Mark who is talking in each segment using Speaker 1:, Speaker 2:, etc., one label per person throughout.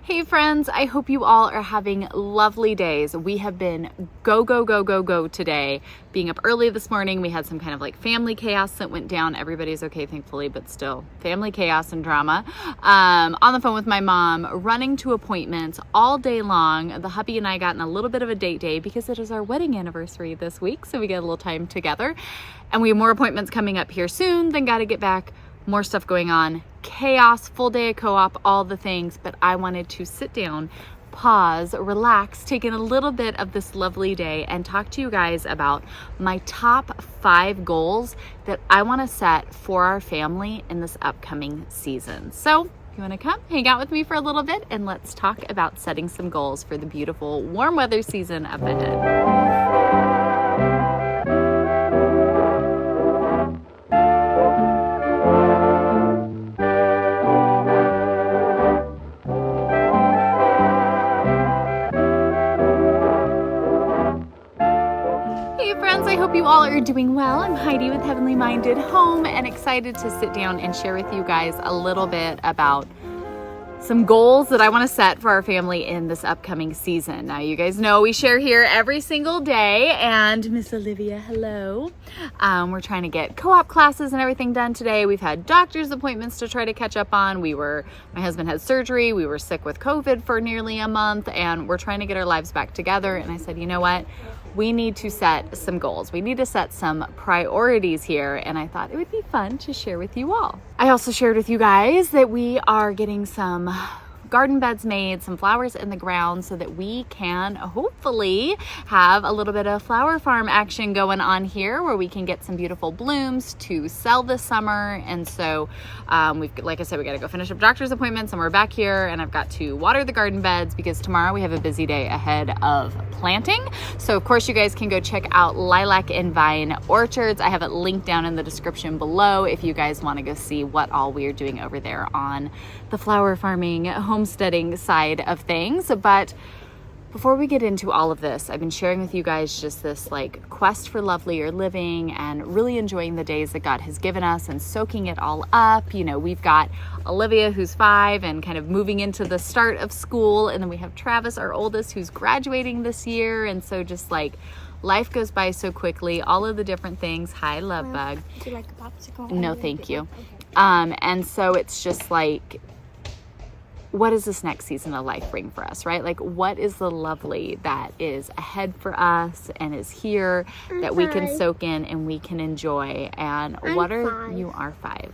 Speaker 1: Hey friends, I hope you all are having lovely days. We have been go today. Being up early this morning, we had some kind of like family chaos that went down. Everybody's okay, thankfully, but still family chaos and drama. On the phone with my mom, running to appointments all day long. The hubby and I got in a little bit of a date day because it is our wedding anniversary this week, so we get a little time together. And we have more appointments coming up here soon, then got to get back. More stuff going on, chaos, full day of co-op, all the things, but I wanted to sit down, pause, relax, take in a little bit of this lovely day and talk to you guys about my top 5 goals that I want to set for our family in this upcoming season. So if you want to come hang out with me for a little bit and let's talk about setting some goals for the beautiful warm weather season up ahead. I hope you all are doing well. I'm Heidi with Heavenly Minded Home and excited to sit down and share with you guys a little bit about some goals that I want to set for our family in this upcoming season. Now, you guys know we share here every single day, and Miss Olivia, hello. We're trying to get co-op classes and everything done today. We've had doctor's appointments to try to catch up on. My husband had surgery. We were sick with COVID for nearly a month, and we're trying to get our lives back together. And I said, you know what? We need to set some goals. We need to set some priorities here, and I thought it would be fun to share with you all. I also shared with you guys that we are getting some garden beds made, some flowers in the ground so that we can hopefully have a little bit of flower farm action going on here where we can get some beautiful blooms to sell this summer. And so like I said, we got to go finish up doctor's appointments and we're back here, and I've got to water the garden beds because tomorrow we have a busy day ahead of planting. So of course you guys can go check out Lilac and Vine Orchards. I have it linked down in the description below if you guys want to go see what all we're doing over there on the flower farming homesteading side of things. But before we get into all of this, I've been sharing with you guys just this like quest for lovelier living and really enjoying the days that God has given us and soaking it all up. You know, we've got Olivia, who's 5 and kind of moving into the start of school, and then we have Travis, our oldest, who's graduating this year. And so just like life goes by so quickly, all of the different things. Hi, love bug.
Speaker 2: Would you like a popsicle?
Speaker 1: No, thank you.
Speaker 2: Okay.
Speaker 1: And so it's just like, what does this next season of life bring for us, right? Like, what is the lovely that is ahead for us and is here that we can soak in and we can enjoy? And you are 5.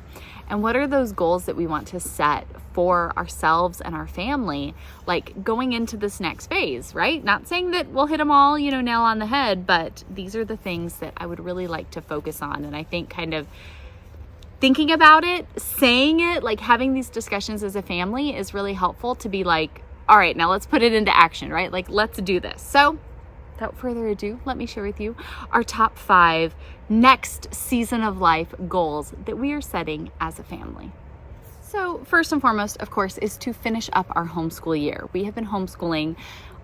Speaker 1: And what are those goals that we want to set for ourselves and our family, like going into this next phase, right? Not saying that we'll hit them all, nail on the head, but these are the things that I would really like to focus on. And I think kind of thinking about it, saying it, like having these discussions as a family is really helpful to be like, all right, now let's put it into action, right? Like, let's do this. So without further ado, let me share with you our top 5 next season of life goals that we are setting as a family. So first and foremost, of course, is to finish up our homeschool year. We have been homeschooling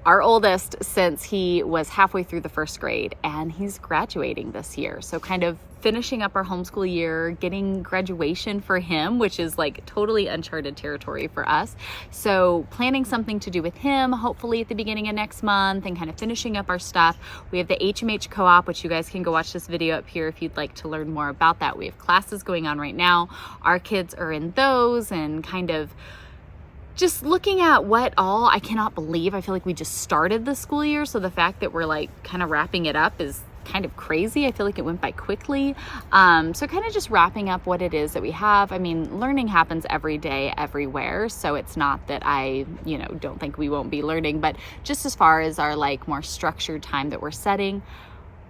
Speaker 1: our oldest since he was halfway through the 1st grade, and he's graduating this year. So kind of finishing up our homeschool year, getting graduation for him, which is like totally uncharted territory for us. So planning something to do with him, hopefully at the beginning of next month, and kind of finishing up our stuff. We have the HMH co-op, which you guys can go watch this video up here if you'd like to learn more about that. We have classes going on right now. Our kids are in those, and kind of just looking at what all, I cannot believe, I feel like we just started the school year. So the fact that we're like kind of wrapping it up is kind of crazy. I feel like it went by quickly. So kind of just wrapping up what it is that we have. I mean, learning happens every day, everywhere. So it's not that I, don't think we won't be learning, but just as far as our like more structured time that we're setting,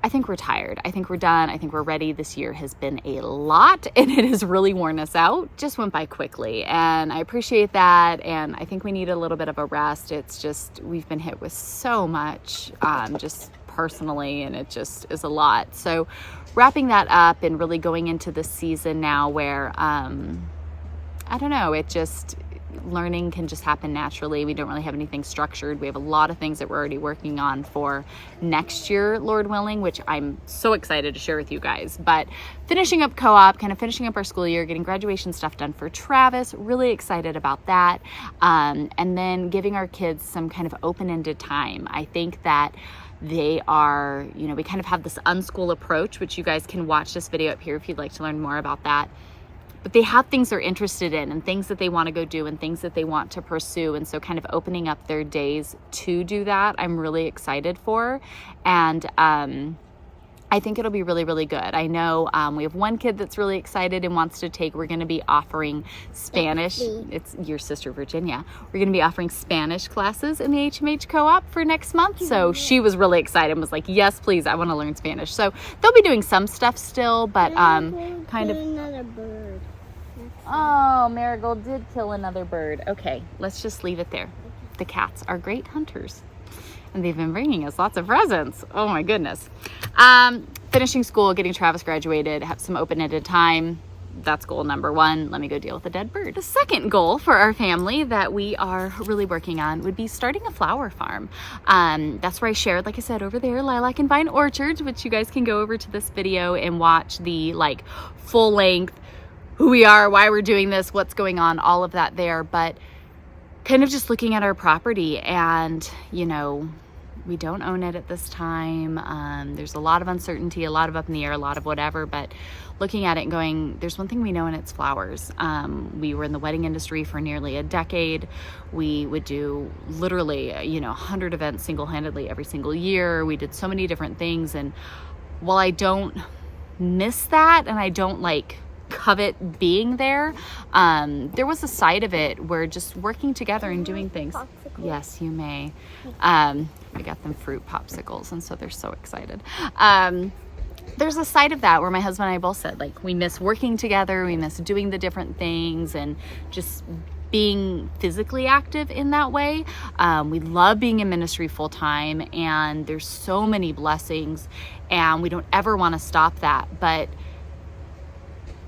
Speaker 1: I think we're tired. I think we're done. I think we're ready. This year has been a lot and it has really worn us out. Just went by quickly, and I appreciate that. And I think we need a little bit of a rest. It's just, we've been hit with so much, just personally, and it just is a lot. So wrapping that up and really going into the season now where, I don't know, it just, learning can just happen naturally. We don't really have anything structured. We have a lot of things that we're already working on for next year, Lord willing, which I'm so excited to share with you guys. But finishing up co-op, kind of finishing up our school year, getting graduation stuff done for Travis, really excited about that. And then giving our kids some kind of open-ended time. I think that they are, you know, we kind of have this unschool approach, which you guys can watch this video up here if you'd like to learn more about that. But they have things they're interested in and things that they want to go do and things that they want to pursue. And so kind of opening up their days to do that, I'm really excited for. And I think it'll be really, really good. I know we have one kid that's really excited and wants to take, we're going to be offering Spanish. It's your sister, Virginia. We're going to be offering Spanish classes in the HMH co-op for next month. So she was really excited and was like, yes, please, I want to learn Spanish. So they'll be doing some stuff still, but kind of.
Speaker 2: Another bird.
Speaker 1: Oh, Marigold did kill another bird. Okay, let's just leave it there. The cats are great hunters. And they've been bringing us lots of presents. Oh my goodness. Finishing school, getting Travis graduated, have some open-ended time. That's goal number one. Let me go deal with the dead bird. The second goal for our family that we are really working on would be starting a flower farm. That's where I shared, like I said, over there, Lilac and Vine Orchards, which you guys can go over to this video and watch the like full length, who we are, why we're doing this, what's going on, all of that there. But kind of just looking at our property and, you know, we don't own it at this time. There's a lot of uncertainty, a lot of up in the air, a lot of whatever, but looking at it and going, there's one thing we know and it's flowers. We were in the wedding industry for nearly a decade. We would do literally, you know, 100 events single-handedly every single year. We did so many different things. And while I don't miss that and I don't like covet being there, there was a side of it where just working together and doing things. Yes, you may. We got them fruit popsicles, and so they're so excited. There's a side of that where my husband and I both said, like, we miss working together, we miss doing the different things and just being physically active in that way. We love being in ministry full time, and there's so many blessings, and we don't ever want to stop that. But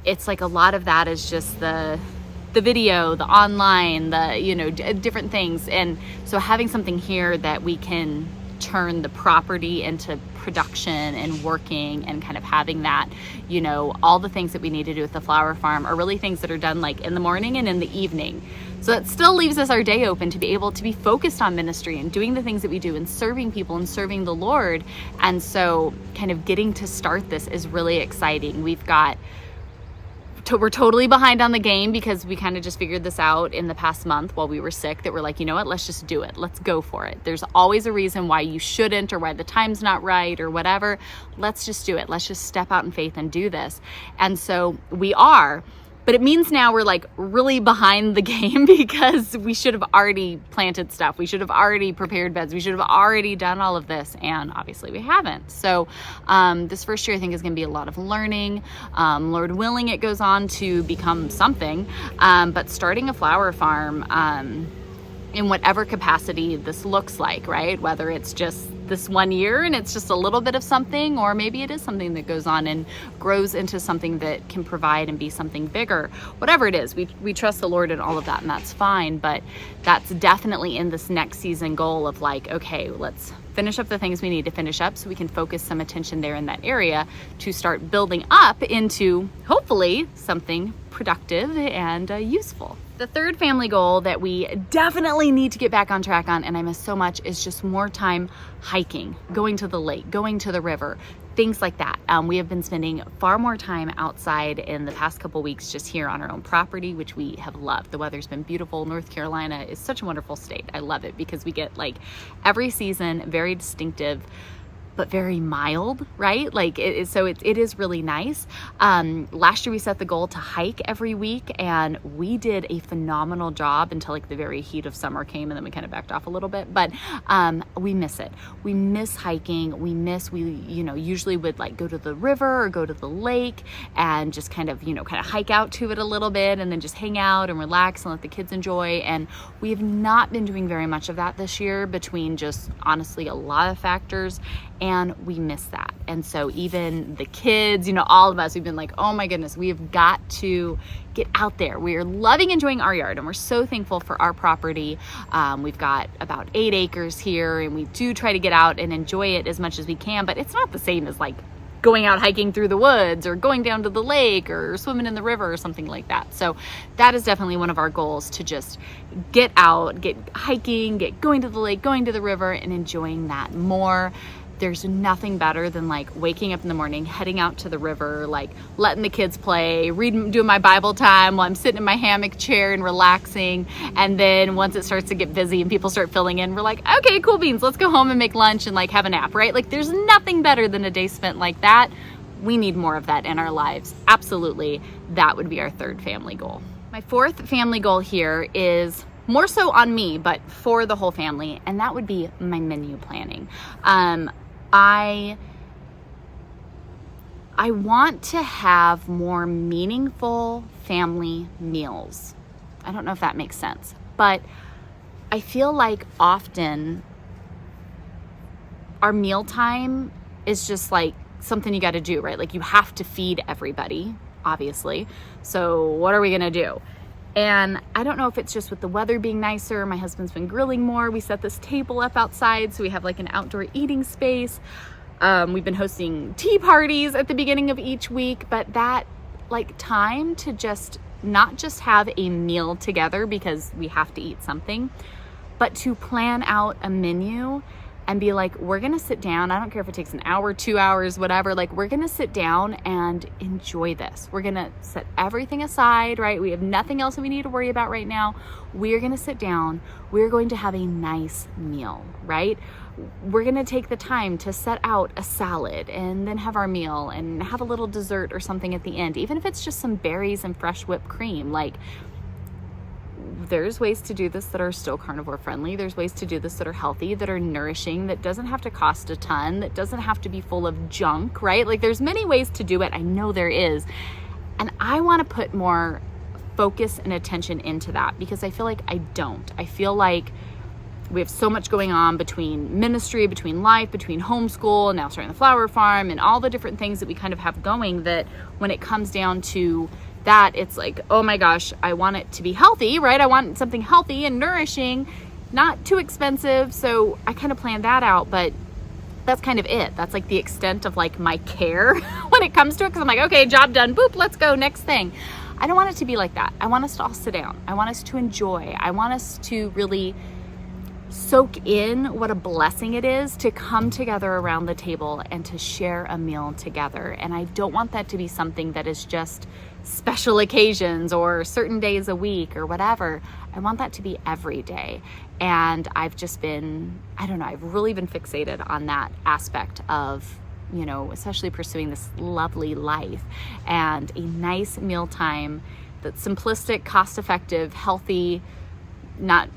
Speaker 1: it's like a lot of that is just the video, the online, the, you know, different things. And so having something here that we can turn the property into production and working and kind of having that, you know, all the things that we need to do with the flower farm are really things that are done like in the morning and in the evening. So it still leaves us our day open to be able to be focused on ministry and doing the things that we do and serving people and serving the Lord. And so kind of getting to start this is really exciting. We're totally behind on the game because we kind of just figured this out in the past month while we were sick, that we're like, you know what, let's just do it. Let's go for it. There's always a reason why you shouldn't or why the time's not right or whatever. Let's just do it. Let's just step out in faith and do this. And so we are. But it means now we're like really behind the game because we should have already planted stuff. We should have already prepared beds. We should have already done all of this. And obviously we haven't. So this first year I think is going to be a lot of learning. Lord willing, it goes on to become something. But starting a flower farm in whatever capacity this looks like, right? Whether it's just this 1 year and it's just a little bit of something, or maybe it is something that goes on and grows into something that can provide and be something bigger. Whatever it is, we trust the Lord in all of that, and that's fine. But that's definitely in this next season goal of like, okay, let's finish up the things we need to finish up so we can focus some attention there in that area to start building up into hopefully something productive and useful. The third family goal that we definitely need to get back on track on, and I miss so much, is just more time hiking, going to the lake, going to the river, things like that. We have been spending far more time outside in the past couple weeks just here on our own property, which we have loved. The weather's been beautiful. North Carolina is such a wonderful state. I love it because we get like every season, very distinctive, but very mild, right? Like it is really nice. Last year we set the goal to hike every week, and we did a phenomenal job until like the very heat of summer came, and then we kind of backed off a little bit. But we miss it. We miss hiking. We usually would like go to the river or go to the lake and just kind of hike out to it a little bit and then just hang out and relax and let the kids enjoy. And we have not been doing very much of that this year, between just honestly a lot of factors And we miss that. And so even the kids, all of us, we've been like, oh my goodness, we have got to get out there. We are loving enjoying our yard, and we're so thankful for our property. We've got about 8 acres here, and we do try to get out and enjoy it as much as we can, but it's not the same as like going out hiking through the woods or going down to the lake or swimming in the river or something like that. So that is definitely one of our goals, to just get out, get hiking, get going to the lake, going to the river, and enjoying that more. There's nothing better than like waking up in the morning, heading out to the river, like letting the kids play, doing my Bible time while I'm sitting in my hammock chair and relaxing. And then once it starts to get busy and people start filling in, we're like, okay, cool beans, let's go home and make lunch and like have a nap, right? Like there's nothing better than a day spent like that. We need more of that in our lives. Absolutely. That would be our 3rd family goal. My 4th family goal here is more so on me, but for the whole family. And that would be my menu planning. I want to have more meaningful family meals. I don't know if that makes sense, but I feel like often our mealtime is just like something you got to do, right? Like you have to feed everybody, obviously. So what are we going to do? And I don't know if it's just with the weather being nicer. My husband's been grilling more. We set this table up outside, so we have like an outdoor eating space. We've been hosting tea parties at the beginning of each week, but that like time to just not just have a meal together because we have to eat something, but to plan out a menu and be like, we're going to sit down. I don't care if it takes an hour, 2 hours, whatever. Like we're going to sit down and enjoy this. We're going to set everything aside, right? We have nothing else that we need to worry about right now. We're going to sit down. We're going to have a nice meal, right? We're going to take the time to set out a salad and then have our meal and have a little dessert or something at the end, even if it's just some berries and fresh whipped cream. Like there's ways to do this that are still carnivore friendly. There's ways to do this that are healthy, that are nourishing, that doesn't have to cost a ton, that doesn't have to be full of junk, right? Like there's many ways to do it. I know there is. And I want to put more focus and attention into that because I feel like I don't. I feel like we have so much going on between ministry, between life, between homeschool, and now starting the flower farm and all the different things that we kind of have going, that when it comes down to that, it's like, oh my gosh, I want it to be healthy, right? I want something healthy and nourishing, not too expensive. So I kind of planned that out, but that's kind of it. That's like the extent of like my care when it comes to it. Cause I'm like, okay, job done. Boop, let's go. Next thing. I don't want it to be like that. I want us to all sit down. I want us to enjoy. I want us to really soak in what a blessing it is to come together around the table and to share a meal together. And I don't want that to be something that is just special occasions or certain days a week or whatever. I want that to be every day. And I've just been, I don't know, I've really been fixated on that aspect of, especially pursuing this lovely life, and a nice mealtime that's simplistic, cost-effective, healthy, not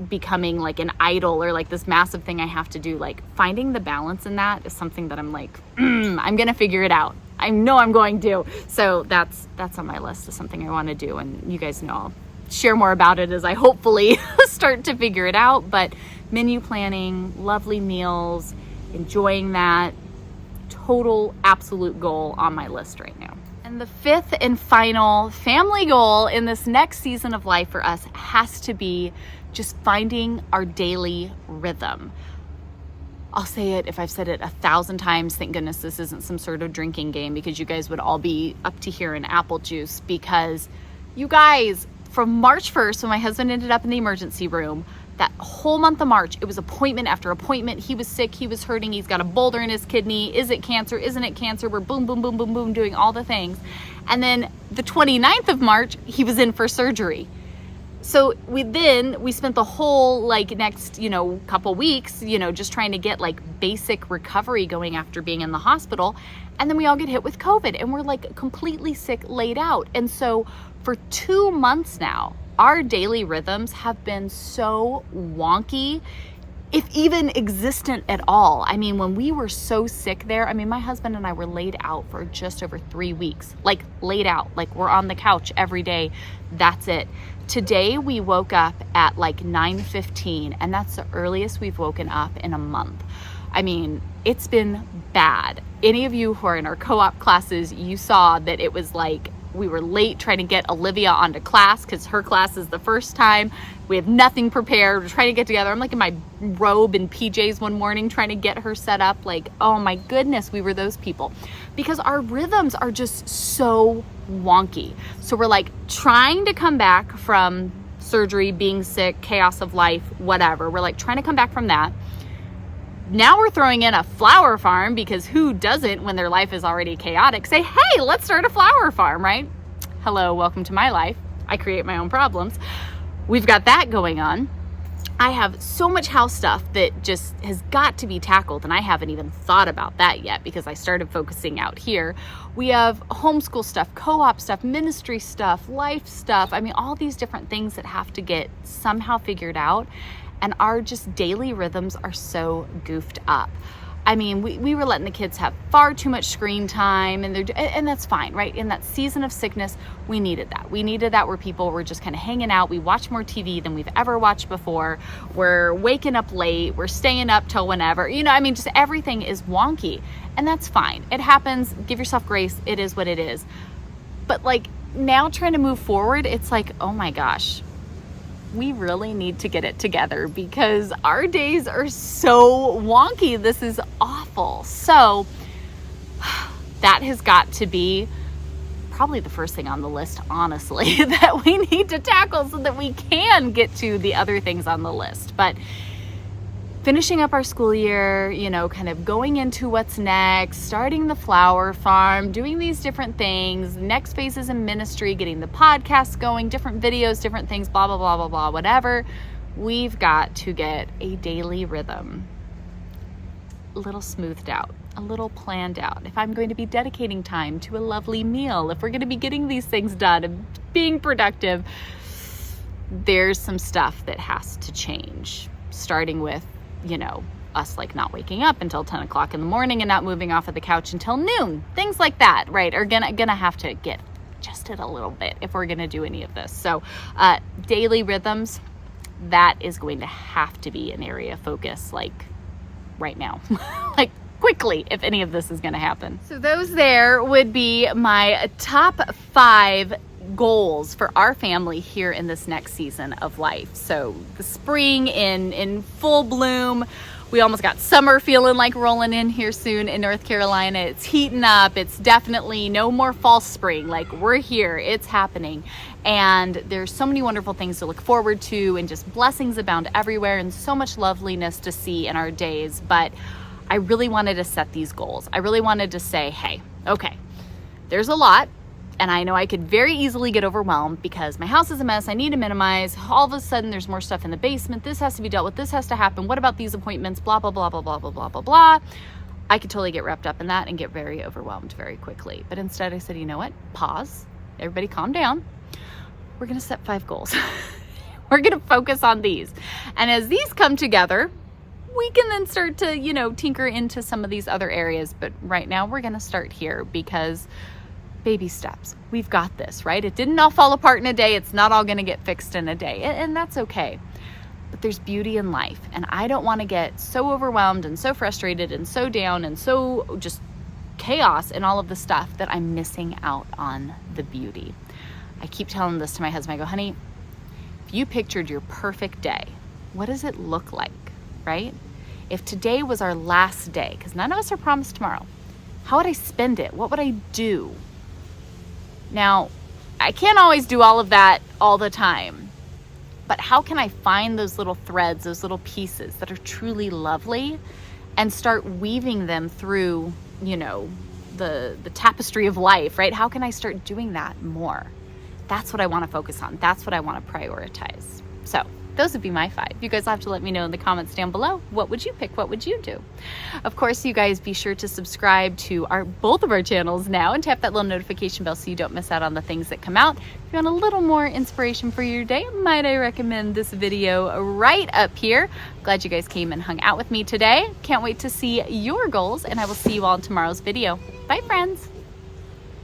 Speaker 1: becoming like an idol or like this massive thing I have to do. Like finding the balance in that is something that I'm like, I'm going to figure it out. I know I'm going to. So that's on my list of something I want to do. And you guys know I'll share more about it as I hopefully start to figure it out. But menu planning, lovely meals, enjoying that, total absolute goal on my list right now. And the 5th and final family goal in this next season of life for us has to be just finding our daily rhythm. I'll say it if I've said it 1,000 times. Thank goodness this isn't some sort of drinking game, because you guys would all be up to here in apple juice. Because you guys, from March 1st, when my husband ended up in the emergency room, that whole month of March, it was appointment after appointment. He was sick, he was hurting, he's got a boulder in his kidney. Is it cancer? Isn't it cancer? We're boom, boom, boom, boom, boom, doing all the things. And then the 29th of March, he was in for surgery. So we spent the whole next, couple weeks, just trying to get basic recovery going after being in the hospital. And then we all get hit with COVID and we're completely sick, laid out. And so for 2 months now, our daily rhythms have been so wonky, if even existent at all. I mean, when we were so sick there, my husband and I were laid out for just over 3 weeks, laid out, we're on the couch every day. That's it. Today we woke up at 9:15, and that's the earliest we've woken up in a month. I mean, it's been bad. Any of you who are in our co-op classes, you saw that it was like we were late trying to get Olivia onto class because her class is the first time. We have nothing prepared. We're trying to get together. I'm like in my robe and PJs one morning trying to get her set up. Like, oh my goodness, we were those people. Because our rhythms are just so wonky. So we're like trying to come back from surgery, being sick, chaos of life, whatever. We're like trying to come back from that. Now we're throwing in a flower farm because who doesn't, when their life is already chaotic, say, hey, let's start a flower farm, right? Hello, welcome to my life. I create my own problems. We've got that going on. I have so much house stuff that just has got to be tackled, and I haven't even thought about that yet because I started focusing out here. We have homeschool stuff, co-op stuff, ministry stuff, life stuff. I mean, all these different things that have to get somehow figured out. And our just daily rhythms are so goofed up. I mean, we were letting the kids have far too much screen time, and that's fine, right? In that season of sickness, we needed that. We needed that where people were just kind of hanging out. We watch more TV than we've ever watched before. We're waking up late. We're staying up till whenever. You know, I mean, just everything is wonky, and that's fine. It happens. Give yourself grace. It is what it is. But like now trying to move forward, it's like, oh my gosh, we really need to get it together because our days are so wonky. This is awful. So that has got to be probably the first thing on the list, honestly, that we need to tackle so that we can get to the other things on the list. But finishing up our school year, you know, kind of going into what's next, starting the flower farm, doing these different things, next phases in ministry, getting the podcast going, different videos, different things, blah, blah, blah, blah, blah, whatever. We've got to get a daily rhythm a little smoothed out, a little planned out. If I'm going to be dedicating time to a lovely meal, if we're going to be getting these things done and being productive, there's some stuff that has to change, starting with, you know, us like not waking up until 10 o'clock in the morning and not moving off of the couch until noon. Things like that, right, are gonna have to get adjusted a little bit if we're gonna do any of this. So daily rhythms, that is going to have to be an area of focus, like right now, like quickly, if any of this is gonna happen. So those there would be my top 5 goals for our family here in this next season of life. So the spring in full bloom. We almost got summer feeling like rolling in here soon in North Carolina. It's heating up. It's definitely no more false spring. Like, we're here. It's happening. And there's so many wonderful things to look forward to, and just blessings abound everywhere, and so much loveliness to see in our days. But I really wanted to set these goals. I really wanted to say, hey, okay, there's a lot. And I know I could very easily get overwhelmed because my house is a mess. I need to minimize. All of a sudden, there's more stuff in the basement. This has to be dealt with. This has to happen. What about these appointments? Blah, blah, blah, blah, blah, blah, blah, blah, blah. I could totally get wrapped up in that and get very overwhelmed very quickly. But instead, I said, you know what? Pause. Everybody calm down. We're going to set 5 goals. We're going to focus on these. And as these come together, we can then start to, you know, tinker into some of these other areas. But right now, we're going to start here because baby steps. We've got this, right? It didn't all fall apart in a day. It's not all going to get fixed in a day, and that's okay. But there's beauty in life, and I don't want to get so overwhelmed and so frustrated and so down and so just chaos and all of the stuff that I'm missing out on the beauty. I keep telling this to my husband. I go, honey, if you pictured your perfect day, what does it look like, right? If today was our last day, because none of us are promised tomorrow, how would I spend it? What would I do? Now, I can't always do all of that all the time, but how can I find those little threads, those little pieces that are truly lovely, and start weaving them through, you know, the tapestry of life, right? How can I start doing that more? That's what I want to focus on. That's what I want to prioritize. So those would be my 5. You guys will have to let me know in the comments down below. What would you pick? What would you do? Of course, you guys be sure to subscribe to both of our channels now and tap that little notification bell so you don't miss out on the things that come out. If you want a little more inspiration for your day, might I recommend this video right up here. Glad you guys came and hung out with me today. Can't wait to see your goals, and I will see you all in tomorrow's video. Bye, friends.